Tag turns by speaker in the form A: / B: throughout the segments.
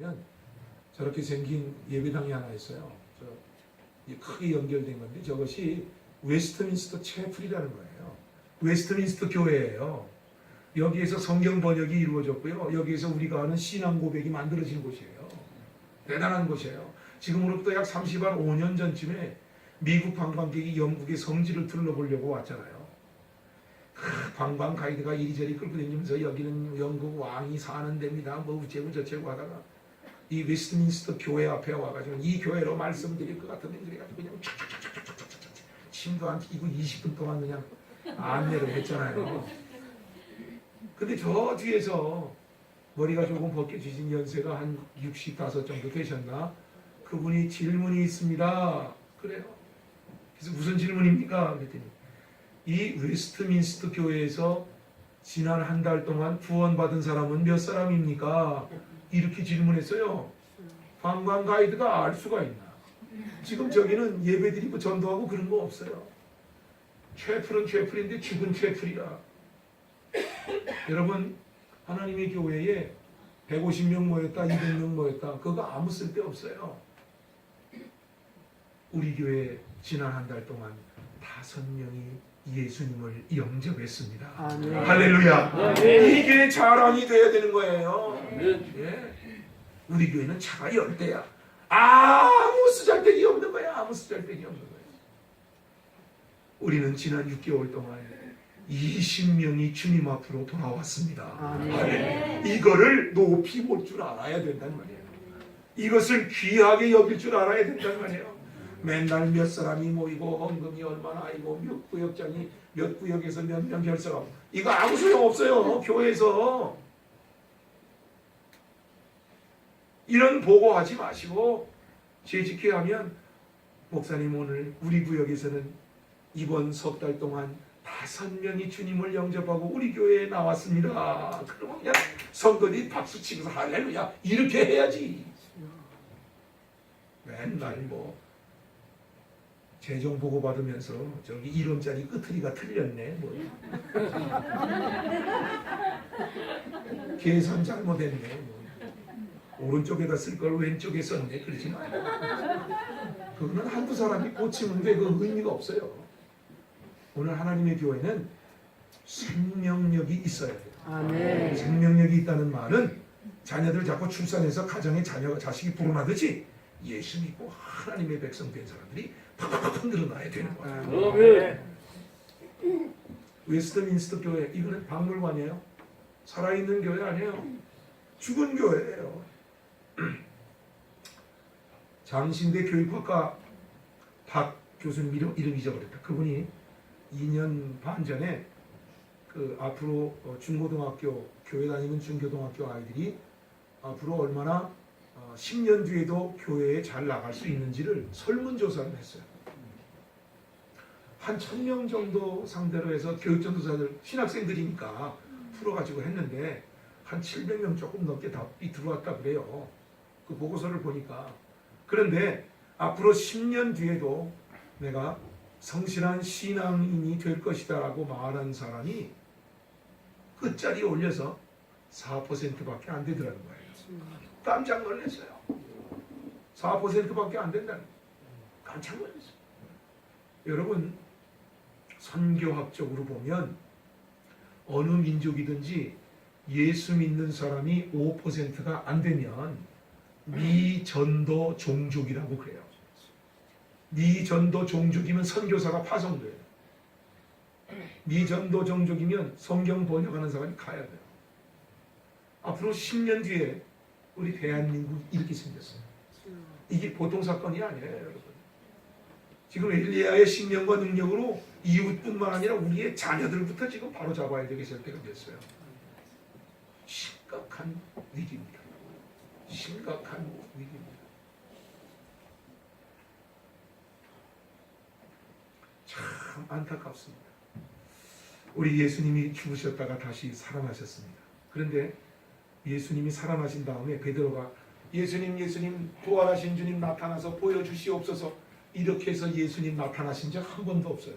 A: 보면 저렇게 생긴 예배당이 하나 있어요. 크게 연결된 건데 저것이 웨스트민스터 채플이라는 거예요. 웨스트민스터 교회예요. 여기에서 성경 번역이 이루어졌고요. 여기에서 우리가 아는 신앙 고백이 만들어진 곳이에요. 대단한 곳이에요. 지금으로부터 약 35년 전쯤에 미국 관광객이 영국의 성지를 둘러보려고 왔잖아요. 관광 가이드가 이리저리 끌고 다니면서 여기는 영국 왕이 사는 데입니다. 뭐 우째고 저째고 하다가 이 웨스트민스터 교회 앞에 와가지고 이 교회로 말씀드릴 것 같은데 그래가지고 그냥 침도 안 튀고 20분 동안 그냥 안내를 했잖아요. 근데 저 뒤에서 머리가 조금 벗겨지신 연세가 한 65 정도 되셨나? 그분이 질문이 있습니다. 그래요. 그래서 무슨 질문입니까? 그랬더니 이 웨스트민스터 교회에서 지난 한 달 동안 구원받은 사람은 몇 사람입니까? 이렇게 질문했어요. 관광 가이드가 알 수가 있나? 지금 저기는 예배드리고 전도하고 그런 거 없어요. 채플은 채플인데 죽은 채플이라. 여러분, 하나님의 교회에 150명 모였다, 200명 모였다. 그거 아무 쓸데 없어요. 우리 교회 지난 한 달 동안 5명이 예수님을 영접했습니다. 아멘. 할렐루야. 아멘. 이게 자랑이 돼야 되는 거예요. 예. 우리 교회는 차가 10대야. 아무 쓰잘데기 없는 거야. 아무 쓰잘데기 없는 거야. 우리는 지난 6개월 동안 20명이 주님 앞으로 돌아왔습니다. 아멘. 이거를 높이 볼 줄 알아야 된단 말이에요. 이것을 귀하게 여길 줄 알아야 된단 말이에요. 맨날 몇 사람이 모이고 헌금이 얼마나 아니고 몇 구역장이 몇 구역에서 몇 명 결석하고 이거 아무 소용 없어요. 교회에서 이런 보고하지 마시고 재직회 하면 목사님 오늘 우리 구역에서는 이번 석 달 동안 5명이 주님을 영접하고 우리 교회에 나왔습니다. 그러면 그냥 성도들이 박수치면서 할렐루야 이렇게 해야지. 맨날 뭐 재정 보고 받으면서 저기 1원짜리 끄트리가 틀렸네 뭐 계산 잘못했네 뭐 오른쪽에다 쓸 걸 왼쪽에 썼네 그러지 말고 그거는 한두 사람이 고치면 돼. 그 의미가 없어요. 오늘 하나님의 교회는 생명력이 있어야 돼요. 아멘. 생명력이 있다는 말은 자녀들 자꾸 출산해서 가정에 자식이 불어나듯이 예수 믿고 하나님의 백성 된 사람들이 팍팍팍 늘어나야 되는 거예요. 아멘. 웨스트민스터 교회 이거는 박물관이에요. 살아있는 교회 아니에요. 죽은 교회예요. 장신대 교육학과 박 교수님 이름 잊어버렸다. 그분이 2년 반 전에 그 앞으로 중고등학교 교회 다니는 중고등학교 아이들이 앞으로 얼마나 10년 뒤에도 교회에 잘 나갈 수 있는지를 설문조사를 했어요. 한 1000명 정도 상대로 해서 교육전도사들 신학생들이니까 풀어가지고 했는데 한 700명 조금 넘게 답이 들어왔다 그래요. 그 보고서를 보니까. 그런데 앞으로 10년 뒤에도 내가 성실한 신앙인이 될 것이다 라고 말한 사람이 끝자리에 올려서 4%밖에 안 되더라는 거예요. 깜짝 놀랐어요. 4%밖에 안 된다는 거예요. 깜짝 놀랐어요. 여러분, 선교학적으로 보면 어느 민족이든지 예수 믿는 사람이 5%가 안 되면 미전도 종족이라고 그래요. 미전도 종족이면 선교사가 파송돼요. 미전도 종족이면 성경 번역하는 사람이 가야 돼요. 앞으로 10년 뒤에 우리 대한민국이 이렇게 생겼어요. 이게 보통 사건이 아니에요, 여러분. 지금 엘리야의 신명과 능력으로 이웃뿐만 아니라 우리의 자녀들부터 지금 바로 잡아야 되게 될 때가 됐어요. 심각한 위기입니다. 심각한 위기입니다. 참 안타깝습니다. 우리 예수님이 죽으셨다가 다시 살아나셨습니다. 그런데 예수님이 살아나신 다음에 베드로가 예수님 부활하신 주님 나타나서 보여주시옵소서 이렇게 해서 예수님 나타나신 적 한 번도 없어요.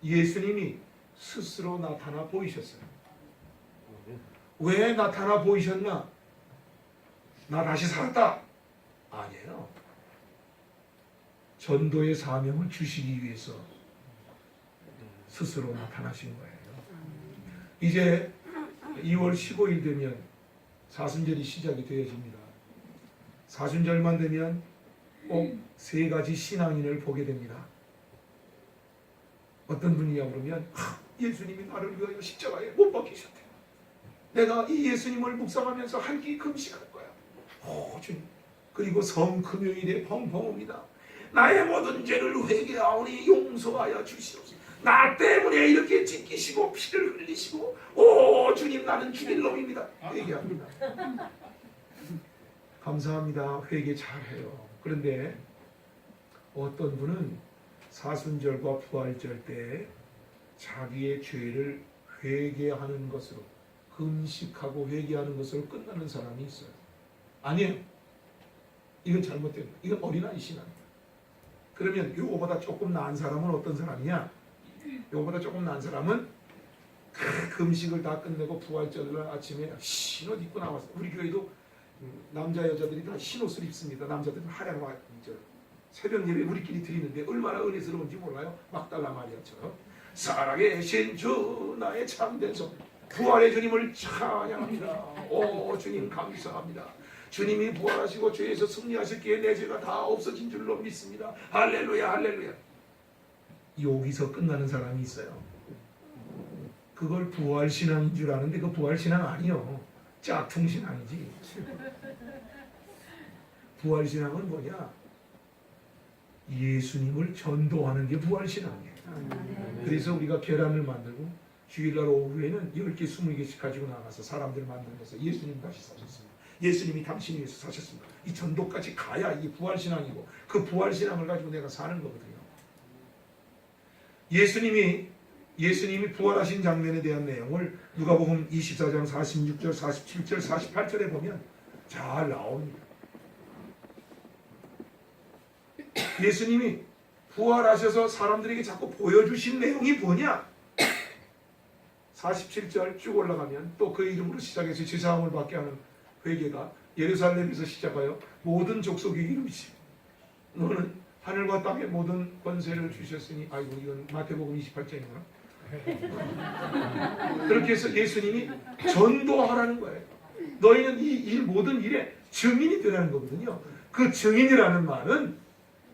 A: 예수님이 스스로 나타나 보이셨어요. 왜 나타나 보이셨나? 나 다시 살았다. 아니에요. 전도의 사명을 주시기 위해서 스스로 나타나신 거예요. 이제 2월 15일 되면 사순절이 시작이 되어집니다. 사순절만 되면 꼭 세 가지 신앙인을 보게 됩니다. 어떤 분이냐 그러면 예수님이 나를 위하여 십자가에 못 박히셨대요. 내가 이 예수님을 묵상하면서 한 끼 금식할 거야. 오 주님. 그리고 성금요일에 펑펑 옵니다. 나의 모든 죄를 회개하오니 용서하여 주시옵소서. 나 때문에 이렇게 찢기시고 피를 흘리시고 오 주님 나는 죽일 놈입니다. 회개합니다. 감사합니다. 회개 잘해요. 그런데 어떤 분은 사순절과 부활절 때 자기의 죄를 회개하는 것으로 금식하고 회개하는 것으로 끝나는 사람이 있어요. 아니에요. 이건 잘못된 거예요. 이건 어린아이 신앙이에요. 그러면 이거보다 조금 나은 사람은 어떤 사람이냐? 이거보다 조금 나은 사람은 금식을 다 끝내고 부활절 아침에 흰옷 입고 나왔어요. 우리 교회도 남자 여자들이 다 흰옷을 입습니다. 남자들은 하얀 새벽 예배 우리끼리 드리는데 얼마나 은혜스러운지 몰라요. 막달라 마리아처럼 살아계신 주 나의 참된 성 부활의 주님을 찬양합니다. 오 주님 감사합니다. 주님이 부활하시고 죄에서 승리하셨기에 내 죄가 다 없어진 줄로 믿습니다. 할렐루야 할렐루야. 여기서 끝나는 사람이 있어요. 그걸 부활신앙인 줄 아는데 그 부활신앙 아니요. 짝퉁신앙이지. 부활신앙은 뭐냐? 예수님을 전도하는 게 부활신앙이에요. 그래서 우리가 계란을 만들고 주일날 오후에는 10개, 20개씩 가지고 나가서 사람들 만들면서 예수님 다시 사셨습니다. 예수님이 당신 위해서 사셨습니다. 이 전도까지 가야 이게 부활신앙이고 그 부활신앙을 가지고 내가 사는 거거든요. 예수님이 부활하신 장면에 대한 내용을 누가복음 24장 46절, 47절, 48절에 보면 잘 나옵니다. 예수님이 부활하셔서 사람들에게 자꾸 보여주신 내용이 뭐냐? 47절 쭉 올라가면 또 그 이름으로 시작해서 제사함을 받게 하는 회개가 예루살렘에서 시작하여 모든 족속이 이루시 너는 하늘과 땅의 모든 권세를 주셨으니 아이고 이건 마태복음 28장인가? 그렇게 해서 예수님이 전도하라는 거예요. 너희는 이 모든 일에 증인이 되라는 거거든요. 그 증인이라는 말은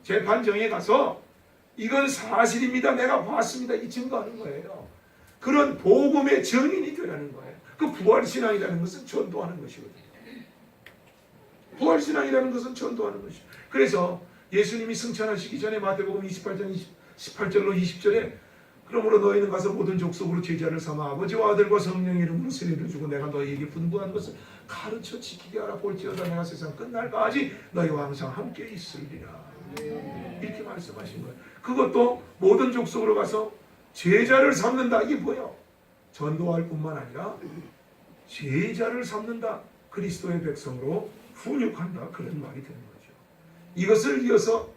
A: 재판정에 가서 이건 사실입니다. 내가 봤습니다. 이 증거하는 거예요. 그런 복음의 증인이 되라는 거예요. 그 부활신앙이라는 것은 전도하는 것이거든요. 부활신앙이라는 것은 전도하는 것이죠. 그래서 예수님이 승천하시기 전에 마태복음 28장 18절로 20절에 그러므로 너희는 가서 모든 족속으로 제자를 삼아 아버지와 아들과 성령의 이름으로 세례를 주고 내가 너희에게 분부한 것을 가르쳐 지키게 하라. 볼지어다 내가 세상 끝날까지 너희와 항상 함께 있으리라. 이렇게 말씀하신 거예요. 그것도 모든 족속으로 가서 제자를 삼는다. 이게 뭐예요? 전도할 뿐만 아니라 제자를 삼는다. 그리스도의 백성으로 훈육한다. 그런 말이 되는 거죠. 이것을 이어서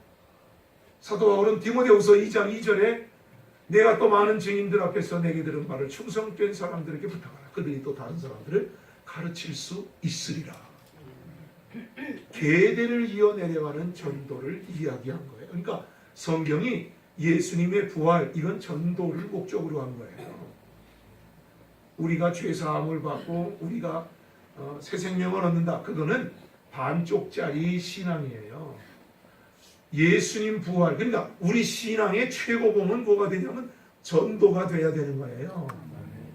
A: 사도 바울은 디모데후서 2장 2절에 내가 또 많은 증인들 앞에서 내게 들은 말을 충성된 사람들에게 부탁하라. 그들이 또 다른 사람들을 가르칠 수 있으리라. 계대를 이어 내려가는 전도를 이야기한 거예요. 그러니까 성경이 예수님의 부활 이건 전도를 목적으로 한 거예요. 우리가 죄사함을 받고 우리가 새 생명을 얻는다. 그거는 반쪽짜리 신앙이에요. 예수님 부활 그러니까 우리 신앙의 최고봉은 뭐가 되냐면 전도가 돼야 되는 거예요.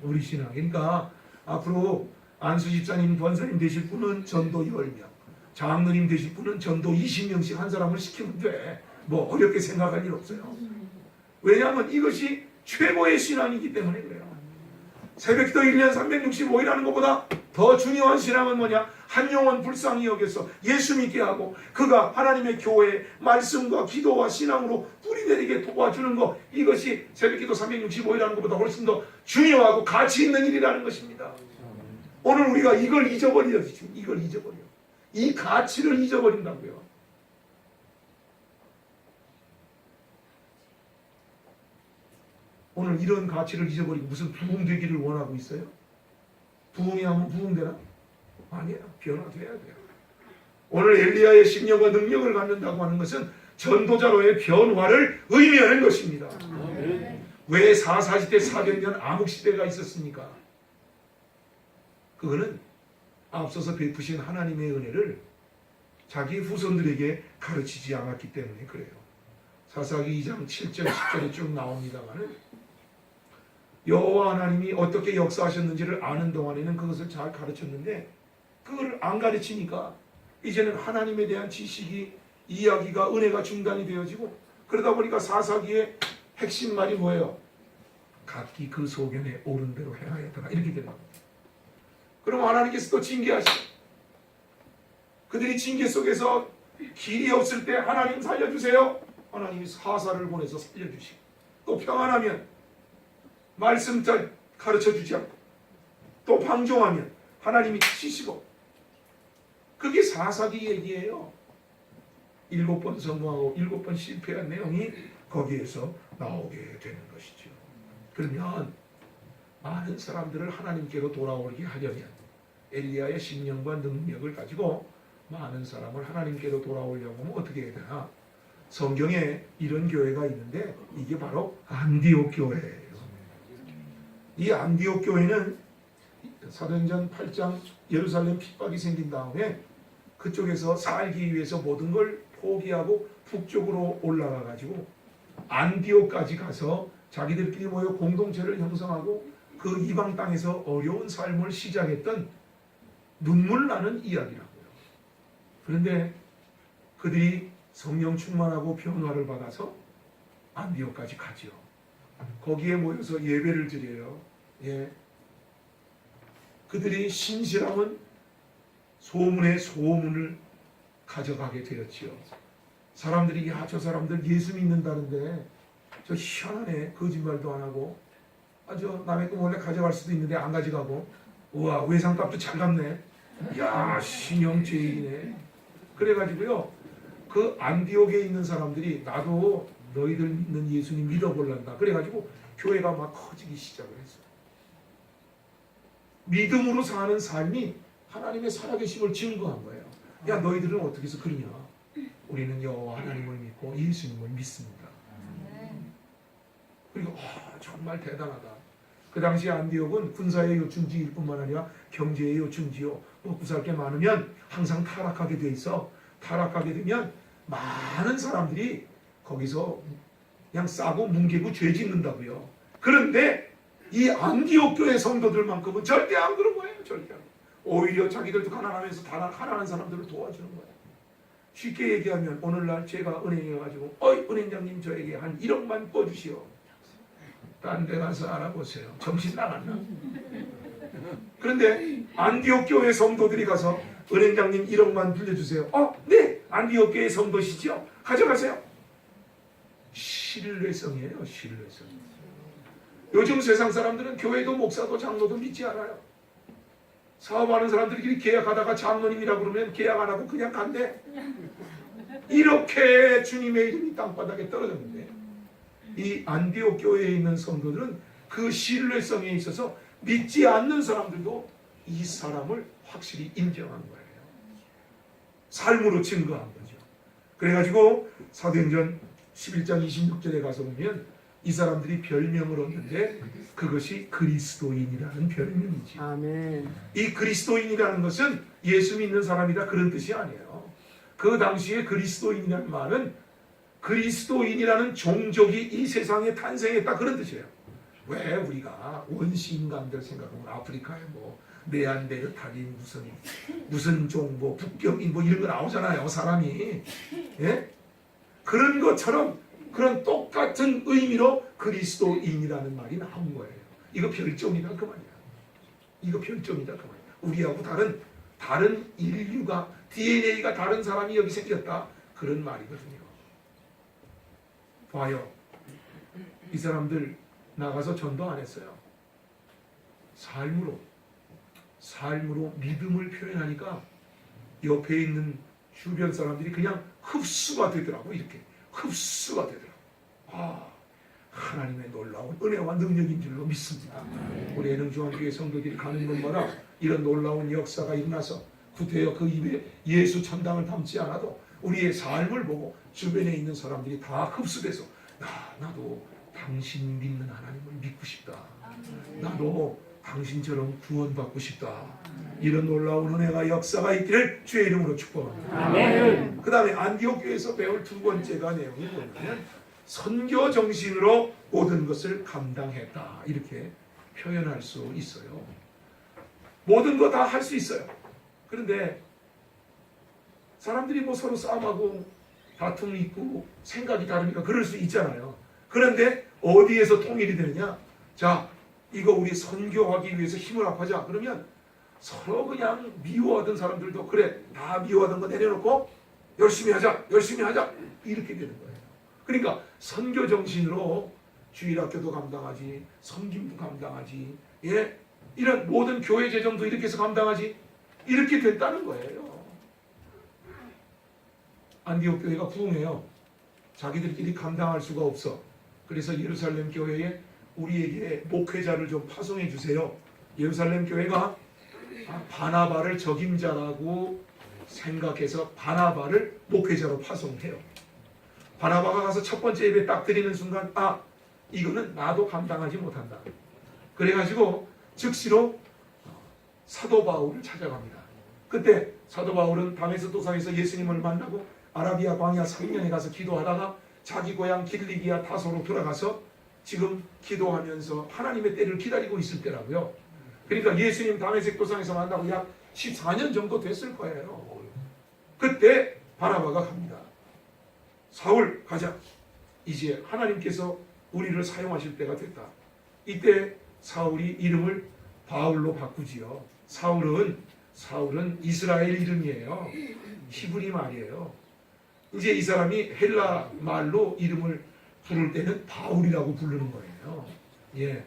A: 우리 신앙. 그러니까 앞으로 안수 집사님, 권사님 되실 분은 전도 10명, 장로님 되실 분은 전도 20명씩 한 사람을 시키면 돼. 뭐 어렵게 생각할 일 없어요. 왜냐하면 이것이 최고의 신앙이기 때문에 그래요. 새벽기도 1년 365일 하는 것보다 더 중요한 신앙은 뭐냐? 한 영혼 불쌍히 여겨서 예수 믿게 하고 그가 하나님의 교회 말씀과 기도와 신앙으로 뿌리내리게 도와주는 것, 이것이 새벽기도 365일 하는 것보다 훨씬 더 중요하고 가치 있는 일이라는 것입니다. 오늘 우리가 이걸 잊어버려야지. 지금 이걸 잊어버려. 이 가치를 잊어버린다고요. 오늘 이런 가치를 잊어버리고 무슨 부흥되기를 원하고 있어요? 부흥이 하면 부흥되나? 아니야. 변화돼야 돼요. 오늘 엘리야의 심령과 능력을 갖는다고 하는 것은 전도자로의 변화를 의미하는 것입니다. 왜 사사시대 400년 암흑시대가 있었습니까? 그거는 앞서서 베푸신 하나님의 은혜를 자기 후손들에게 가르치지 않았기 때문에 그래요. 사사기 2장 7절 10절에 쭉 나옵니다만 여호와 하나님이 어떻게 역사하셨는지를 아는 동안에는 그것을 잘 가르쳤는데 그걸 안 가르치니까 이제는 하나님에 대한 지식이 이야기가 은혜가 중단이 되어지고 그러다 보니까 사사기의 핵심 말이 뭐예요? 각기 그 소견에 옳은 대로 행하였다가 이렇게 되는 겁니다. 그럼 하나님께서 또 징계하시고 그들이 징계 속에서 길이 없을 때 하나님 살려주세요. 하나님이 사사를 보내서 살려주시고 또 평안하면 말씀 잘 가르쳐주지 않고 또 방종하면 하나님이 치시고 그게 사사기 얘기예요. 7번 성공하고 7번 실패한 내용이 거기에서 나오게 되는 것이죠. 그러면 많은 사람들을 하나님께로 돌아오게 하려면 엘리야의 심령과 능력을 가지고 많은 사람을 하나님께로 돌아오려고 하면 어떻게 해야 되나? 성경에 이런 교회가 있는데 이게 바로 안디옥 교회예요. 이 안디옥 교회는 사도행전 8장 예루살렘 핍박이 생긴 다음에 그쪽에서 살기 위해서 모든 걸 포기하고 북쪽으로 올라가 가지고 안디옥까지 가서 자기들끼리 모여 공동체를 형성하고 그 이방 땅에서 어려운 삶을 시작했던 눈물 나는 이야기라고요. 그런데 그들이 성령 충만하고 변화를 받아서 안디옥까지 가지요. 거기에 모여서 예배를 드려요. 예. 그들이 신실함은 소문에 소문을 가져가게 되었지요. 사람들이 야, 저 사람들 예수 믿는다는데 저 희한하네. 거짓말도 안 하고 저 남의 거 몰래 가져갈 수도 있는데 안 가져가고 우와 외상값도 잘 갚네. 야 신형제이네. 그래가지고요 그 안디옥에 있는 사람들이 나도 너희들 믿는 예수님 믿어볼란다. 그래가지고 교회가 막 커지기 시작을 했어요. 믿음으로 사는 삶이 하나님의 살아계심을 증거한 거예요. 야 너희들은 어떻게 해서 그러냐. 우리는 여호와 하나님을 믿고 예수님을 믿습니다. 그리고 정말 대단하다. 그 당시 안디옥은 군사의 요충지일 뿐만 아니라 경제의 요충지요. 먹고 살 게 많으면 항상 타락하게 돼 있어. 타락하게 되면 많은 사람들이 거기서 그냥 싸고 뭉개고 죄 짓는다고요. 그런데 이 안디옥 교회 성도들만큼은 절대 안 그런 거예요. 절대 안. 오히려 자기들도 가난하면서 가난한 사람들을 도와주는 거예요. 쉽게 얘기하면 오늘날 제가 은행에 가지고 은행장님 저에게 한 1억만 꿔주시오. 딴 데 가서 알아보세요. 정신 나갔나? 그런데 안디옥 교회 성도들이 가서 은행장님 1억만 빌려주세요. 네. 안디옥 교회 성도시죠? 가져가세요. 신뢰성이에요. 신뢰성. 요즘 세상 사람들은 교회도 목사도 장로도 믿지 않아요. 사업하는 사람들끼리 계약하다가 장로님이라고 그러면 계약 안 하고 그냥 간대. 이렇게 주님의 이름이 땅바닥에 떨어졌는데 이 안디옥 교회에 있는 성도들은 그 신뢰성에 있어서 믿지 않는 사람들도 이 사람을 확실히 인정한 거예요. 삶으로 증거한 거죠. 그래가지고 사도행전 11장 26절에 가서 보면 이 사람들이 별명을 얻는데 그것이 그리스도인이라는 별명이지.
B: 아멘.
A: 이 그리스도인이라는 것은 예수 믿는 사람이다 그런 뜻이 아니에요. 그 당시에 그리스도인이라는 말은 그리스도인이라는 종족이 이 세상에 탄생했다 그런 뜻이에요. 왜 우리가 원시 인간들 생각하면 아프리카에 뭐 네안데르탈인 무슨 종 뭐 북경인 뭐 이런 거 나오잖아요. 사람이 예? 그런 것처럼 그런 똑같은 의미로 그리스도인이라는 말이 나온 거예요. 이거 별종이다 그 말이야. 이거 별종이다 그 말이야. 우리하고 다른 인류가 DNA가 다른 사람이 여기 생겼다 그런 말이거든요. 봐요. 이 사람들 나가서 전도 안 했어요. 삶으로 믿음을 표현하니까 옆에 있는 주변 사람들이 그냥 흡수가 되더라고. 이렇게 흡수가 되더라고. 하나님의 놀라운 은혜와 능력인 줄로 믿습니다. 우리 애능중앙교회 성도들이 가는 곳마다 이런 놀라운 역사가 일어나서 구태여 그 입에 예수 천당을 담지 않아도 우리의 삶을 보고 주변에 있는 사람들이 다 흡수돼서 나도 당신 믿는 하나님을 믿고 싶다. 나도 당신처럼 구원받고 싶다. 이런 놀라운 은혜가 역사가 있기를 주의 이름으로 축복합니다. 그 다음에 안디옥 교회에서 배울 두 번째가 내용이 뭐냐면 선교 정신으로 모든 것을 감당했다. 이렇게 표현할 수 있어요. 모든 거 다 할 수 있어요. 그런데 사람들이 뭐 서로 싸움하고 다툼이 있고 생각이 다르니까 그럴 수 있잖아요. 그런데 어디에서 통일이 되느냐? 자, 이거 우리 선교하기 위해서 힘을 합하자. 그러면 서로 그냥 미워하던 사람들도 그래, 다 미워하던 거 내려놓고 열심히 하자, 열심히 하자. 이렇게 되는 거예요. 그러니까 선교 정신으로 주일학교도 감당하지, 섬김도 감당하지, 예, 이런 모든 교회 재정도 이렇게 해서 감당하지. 이렇게 됐다는 거예요. 안디옥 교회가 부흥해요. 자기들끼리 감당할 수가 없어. 그래서 예루살렘 교회에 우리에게 목회자를 좀 파송해 주세요. 예루살렘 교회가 바나바를 적임자라고 생각해서 바나바를 목회자로 파송해요. 바나바가 가서 첫 번째 예배 딱 드리는 순간 이거는 나도 감당하지 못한다. 그래가지고 즉시로 사도 바울을 찾아갑니다. 그때 사도 바울은 다메섹 도상에서 예수님을 만나고 아라비아 광야 3년에 가서 기도하다가 자기 고향 길리기아 다소로 돌아가서 지금 기도하면서 하나님의 때를 기다리고 있을 때라고요. 그러니까 예수님 다메섹 도상에서 만나고 약 14년 정도 됐을 거예요. 그때 바나바가 갑니다. 사울 가자. 이제 하나님께서 우리를 사용하실 때가 됐다. 이때 사울이 이름을 바울로 바꾸지요. 사울은 이스라엘 이름이에요. 히브리 말이에요. 이제 이 사람이 헬라 말로 이름을 부를 때는 바울이라고 부르는 거예요. 예.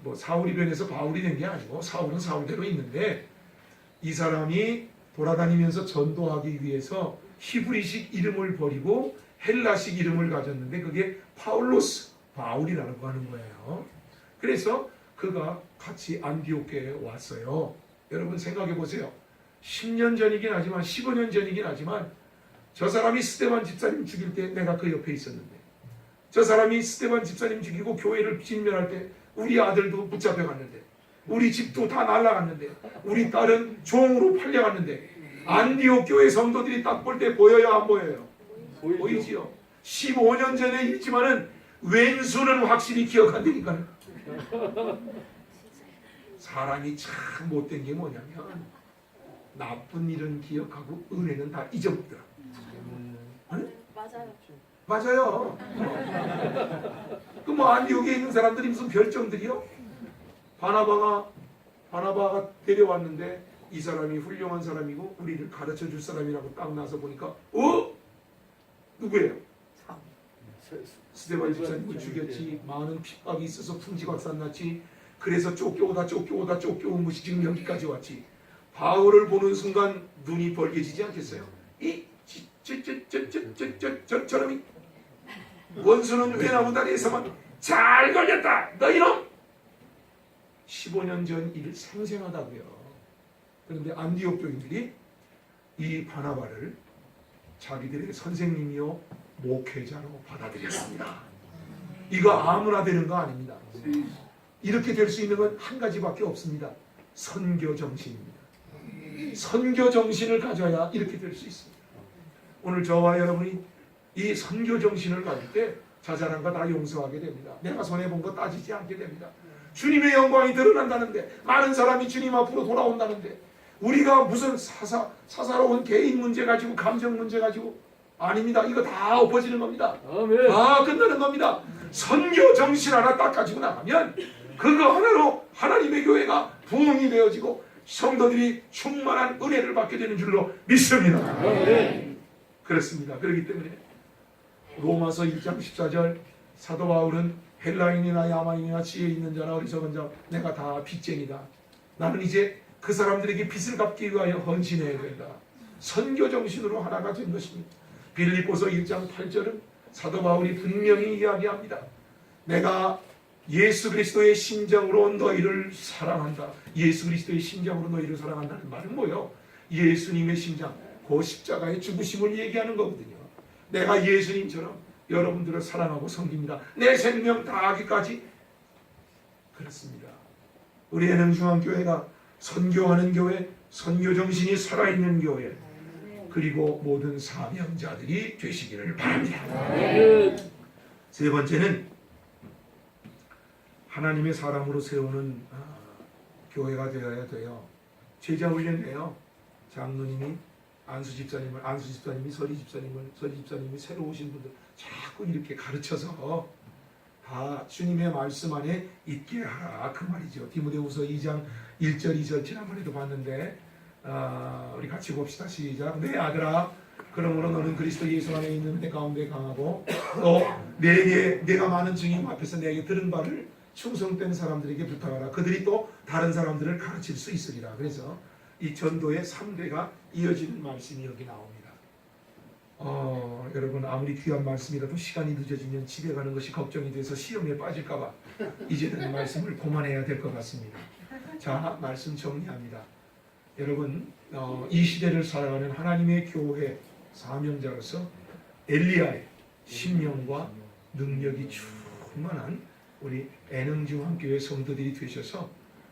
A: 뭐 사울이 변해서 바울이 된 게 아니고 사울은 사울대로 있는데 이 사람이 돌아다니면서 전도하기 위해서 히브리식 이름을 버리고 헬라식 이름을 가졌는데 그게 파울로스, 바울이라고 하는 거예요. 그래서 그가 같이 안디옥교에 왔어요. 여러분 생각해 보세요. 10년 전이긴 하지만 15년 전이긴 하지만 저 사람이 스데반 집사님 죽일 때 내가 그 옆에 있었는데 저 사람이 스데반 집사님 죽이고 교회를 진멸할 때 우리 아들도 붙잡혀갔는데 우리 집도 다 날아갔는데 우리 딸은 종으로 팔려갔는데 안디옥 교회 성도들이 딱 볼 때 보여요 안 보여요? 보이지요. 15년 전의 일이지만은 왼수는 확실히 기억한다니까요. 사람이 참 못된 게 뭐냐면 나쁜 일은 기억하고 은혜는 다 잊어먹더라. 맞아요. 그 뭐 안디옥에 있는 사람들이 무슨 별정들이요? 바나바가 데려왔는데 이 사람이 훌륭한 사람이고 우리를 가르쳐 줄 사람이라고 딱 나서 보니까 누구예요? 스데반 집사님을 죽였지. 많은 핍박이 있어서 풍지박산났지. 그래서 쫓겨오다 쫓겨온 것이 지금 여기까지 왔지. 바울을 보는 순간 눈이 벌개지지 않겠어요? 저놈이 원수는 외나무 다리에서만 잘 걸렸다. 너 이놈! 15년 전 일을 생생하다고요. 그런데 안디옥 교인들이 이 바나바를 자기들의 선생님이요 목회자로 받아들였습니다. 이거 아무나 되는 거 아닙니다. 이렇게 될 수 있는 건 한 가지밖에 없습니다. 선교 정신입니다. 선교 정신을 가져야 이렇게 될 수 있습니다. 오늘 저와 여러분이 이 선교 정신을 가질 때 자잘한 거 다 용서하게 됩니다. 내가 손해본 거 따지지 않게 됩니다. 주님의 영광이 드러난다는데 많은 사람이 주님 앞으로 돌아온다는데 우리가 무슨 사사로운 개인 문제 가지고 감정 문제 가지고 아닙니다. 이거 다 엎어지는 겁니다.
B: 아멘.
A: 다 끝나는 겁니다. 선교 정신 하나 딱 가지고 나가면 그거 하나로 하나님의 교회가 부흥이 되어지고 성도들이 충만한 은혜를 받게 되는 줄로 믿습니다.
B: 아멘.
A: 그렇습니다. 그렇기 때문에 로마서 1장 14절 사도 바울은 헬라인이나 야만인이나 지혜 있는 자나 어리석은 자 내가 다 빚쟁이다. 나는 이제 그 사람들에게 빚을 갚기 위하여 헌신해야 된다. 선교 정신으로 하나가 된 것입니다. 빌립보서 1장 8절은 사도 바울이 분명히 이야기합니다. 내가 예수 그리스도의 심장으로 너희를 사랑한다. 예수 그리스도의 심장으로 너희를 사랑한다는 말은 뭐예요? 예수님의 심장, 그 십자가의 죽으심을 얘기하는 거거든요. 내가 예수님처럼 여러분들을 사랑하고 섬깁니다. 내 생명 다하기까지. 그렇습니다. 우리 애능중앙교회가 선교하는 교회, 선교정신이 살아있는 교회, 그리고 모든 사명자들이 되시기를 바랍니다. 세 번째는 하나님의 사람으로 세우는 교회가 되어야 돼요. 제자훈련이에요. 장로님이 안수 집사님이 서리 집사님이 새로 오신 분들 자꾸 이렇게 가르쳐서 다 주님의 말씀 안에 있게 하라, 그 말이죠. 디모데후서 2장 1절 2절 지난번에도 봤는데 우리 같이 봅시다. 시작. 내 아들아, 그러므로 너는 그리스도 예수 안에 있는 내 가운데 강하고 또 내가 많은 증인 앞에서 내게 들은 바를 충성된 사람들에게 부탁하라. 그들이 또 다른 사람들을 가르칠 수 있으리라. 그래서 이 전도의 3대가 이어지는 말씀이 여기 나옵니다. 여러분, 아무리 귀한 말씀이라도 시간이 늦어지면 집에 가는 것이 걱정이 돼서 시험에 빠질까봐 이제는 말씀을 그만해야 될 것 같습니다. 자, 말씀 정리합니다. 여러분, 이 시대를 살아가는 하나님의 교회 사명자로서 엘리야의 신령과 능력이 충만한 우리 애능중앙교회 성도들이 되셔서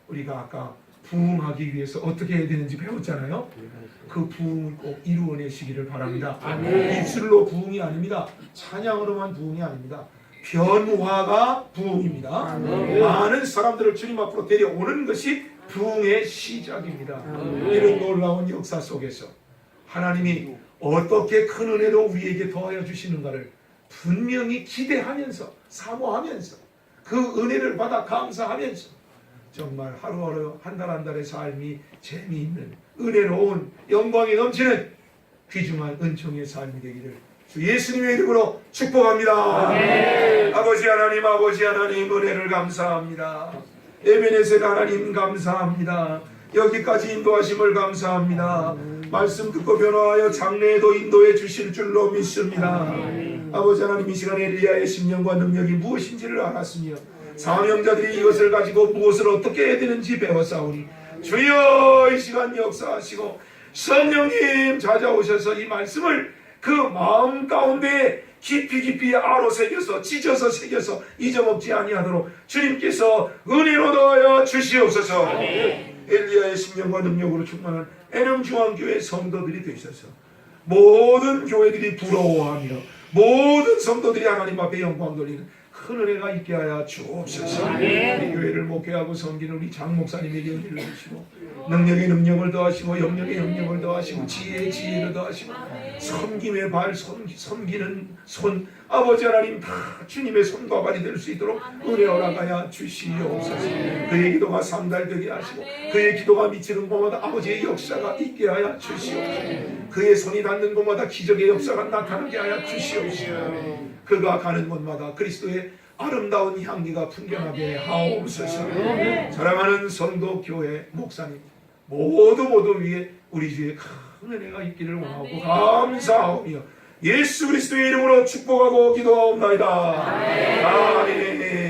A: 우리가 아까 부흥하기 위해서 어떻게 해야 되는지 배웠잖아요. 그 부흥을 꼭 이루어내시기를 바랍니다. 입술로 부흥이 아닙니다. 찬양으로만 부흥이 아닙니다. 변화가 부흥입니다. 많은 사람들을 주님 앞으로 데려오는 것이 부흥의 시작입니다. 이런 놀라운 역사 속에서 하나님이 어떻게 큰 은혜로 우리에게 더하여 주시는가를 분명히 기대하면서 사모하면서 그 은혜를 받아 감사하면서 정말 하루하루 한 달 한 달의 삶이 재미있는 은혜로운 영광이 넘치는 귀중한 은총의 삶이 되기를 주 예수님의 이름으로 축복합니다. 아멘. 아버지 하나님 은혜를 감사합니다. 에베네셀 하나님 감사합니다. 여기까지 인도하심을 감사합니다. 말씀 듣고 변화하여 장래에도 인도해 주실 줄로 믿습니다. 아버지 하나님, 이 시간에 엘리야의 심령과 능력이 무엇인지를 알았으며 사명자들이 이것을 가지고 무엇을 어떻게 해야 되는지 배웠사오니 주여 이 시간 역사하시고 성령님 찾아오셔서 이 말씀을 그 마음 가운데 깊이 알아 새겨서 찢어서 새겨서 잊어먹지 아니하도록 주님께서 은혜로 더하여 주시옵소서. 엘리야의 심령과 능력으로 충만한 애능중앙교회 성도들이 되셔서 모든 교회들이 부러워하며 모든 성도들이 하나님 앞에 영광 돌리는 큰 은혜가 있게 하여 주옵소서. 우리 교회를 목회하고 섬기는 우리 장 목사님에게 은혜를 주시고 능력에 능력을 더하시고 영역에 영역을 더하시고 지혜에 지혜를 더하시고 섬김의 발 섬기는 손 아버지 하나님 다 주님의 손과 발이 될 수 있도록 은혜 허락하여 주시옵소서. 그의 기도가 상달되게 하시고 그의 기도가 미치는 곳마다 아버지의 역사가 있게 하여 주시옵소서. 그의 손이 닿는 곳마다 기적의 역사가 나타나게 하여 주시옵소서. 그가 가는 곳마다 그리스도의 아름다운 향기가 풍겨나게 하옵소서. 사랑하는 성도 교회 목사님 모두 위에 우리 주의 큰 은혜가 있기를 원하고 감사하오며 예수 그리스도의 이름으로 축복하고 기도하옵나이다. 아멘.